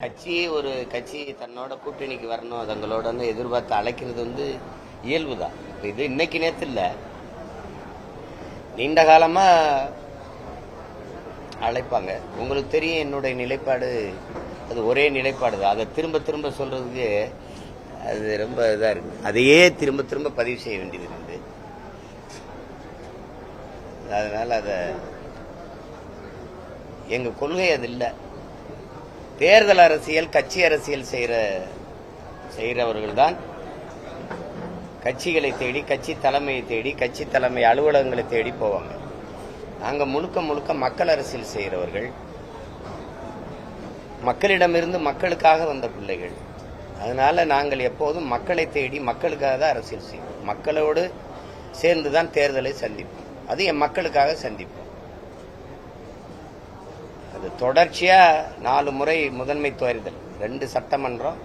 ஒரு கட்சி தன்னோட கூட்டணிக்கு வரணும், தங்களோட எதிர்பார்த்து அழைக்கிறது இயல்புதான். இது இன்னைக்கு நேத்து இல்ல, நீண்ட காலமா அழைப்பாங்க. உங்களுக்கு தெரியும் என்னுடைய நிலைப்பாடு, அது ஒரே நிலைப்பாடு தான். அதை திரும்ப திரும்ப சொல்றதுக்கு அது ரொம்ப இதா இருக்கு. அதையே திரும்ப திரும்ப பதிவு செய்ய வேண்டியது இருக்கு. அதனால அத எங்க கொள்கை அது இல்லை. தேர்தல் அரசியல், கட்சி அரசியல் செய்யறவர்கள் தான் கட்சிகளை தேடி, கட்சி தலைமையை தேடி, கட்சி தலைமை அலுவலகங்களை தேடி போவாங்க. நாங்க முழுக்க முழுக்க மக்கள் அரசியல் செய்கிறவர்கள், மக்களிடமிருந்து மக்களுக்காக வந்த பிள்ளைகள். அதனால நாங்கள் எப்போதும் மக்களை தேடி மக்களுக்காக தான் அரசியல் செய்வோம். மக்களோடு சேர்ந்துதான் தேர்தலை சந்திப்போம். அது என் மக்களுக்காக சந்திப்போம். அது தொடர்ச்சியா 4 முறை முதன்மை தேர்தல், 2 சட்டமன்றம்,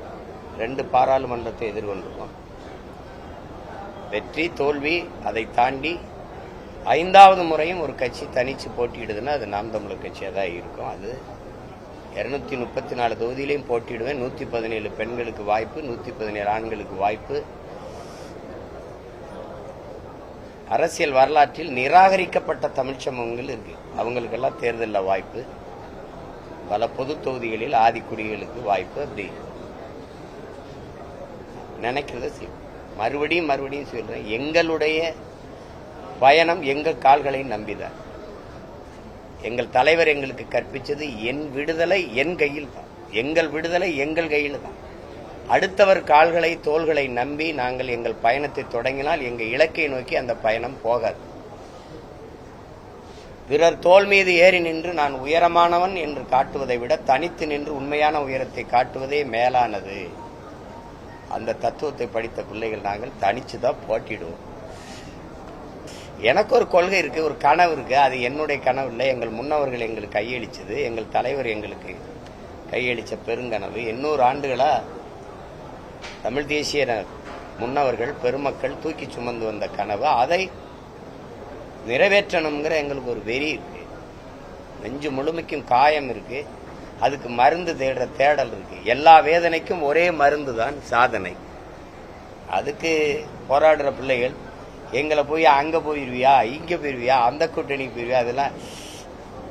2 பாராளுமன்றத்தை எதிர்கொண்டிருக்கோம். வெற்றி தோல்வி அதை தாண்டி 5வது முறையும் ஒரு கட்சி தனிச்சு போட்டியிடுதுன்னா அது நாம் தமிழர் கட்சியா தான் இருக்கும். அது 234 தொகுதியிலையும் போட்டியிடுவேன். 117 பெண்களுக்கு வாய்ப்பு, 117 ஆண்களுக்கு வாய்ப்பு. அரசியல் வரலாற்றில் நிராகரிக்கப்பட்ட தமிழ் சமூகங்கள் இருக்கு, அவங்களுக்கெல்லாம் தேர்தலில் வாய்ப்பு. பல பொது தொகுதிகளில் ஆதிக்குடிகளுக்கு வாய்ப்பு. அப்படி நினைக்கிறத மறுபடியும் சொல்றேன், எங்களுடைய பயணம் எங்கள் கால்களை நம்பிதான். எங்கள் தலைவர் எங்களுக்கு கற்பிச்சது என் விடுதலை என் கையில் தான், எங்கள் விடுதலை எங்கள் கையில் தான். அடுத்தவர் கால்களை தோள்களை நம்பி நாங்கள் எங்கள் பயணத்தை தொடங்கினால் எங்கள் இலக்கை நோக்கி அந்த பயணம் போகாது. பிறர் தோள் மீது ஏறி நின்று நான் உயரமானவன் என்று காட்டுவதை விட தனித்து நின்று உண்மையான உயரத்தை காட்டுவதே மேலானது. அந்த தத்துவத்தை படித்த பிள்ளைகள் நாங்கள் தனிச்சுதான் போட்டிடுவோம். எனக்கு ஒரு கொள்கை இருக்கு, ஒரு கனவு இருக்கு. அது என்னுடைய கனவு இல்லை, எங்கள் முன்னவர்கள் எங்களுக்கு கையளிச்சது, எங்கள் தலைவர் எங்களுக்கு கையளிச்ச பெருங்கனவு. 800 ஆண்டுகளா தமிழ் தேசிய முன்னவர்கள் பெருமக்கள் தூக்கி சுமந்து வந்த கனவு. அதை நிறைவேற்றணுங்கிற எங்களுக்கு ஒரு வெறி இருக்கு. நெஞ்சு முழுமைக்கும் காயம் இருக்கு, அதுக்கு மருந்து தேடுற தேடல் இருக்கு. எல்லா வேதனைக்கும் ஒரே மருந்து தான் சாதனை. அதுக்கு போராடுற பிள்ளைகள் எங்களை போய் அங்க போயிருவியா, இங்க போயிருவியா, அந்த கூட்டணிக்கு போயிருவியா, அதெல்லாம்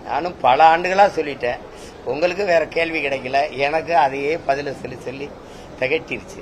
நானும் பல ஆண்டுகளா சொல்லிட்டேன். உங்களுக்கு வேற கேள்வி கிடைக்கல, எனக்கு அதையே பதில சொல்லி திகட்டிருச்சு.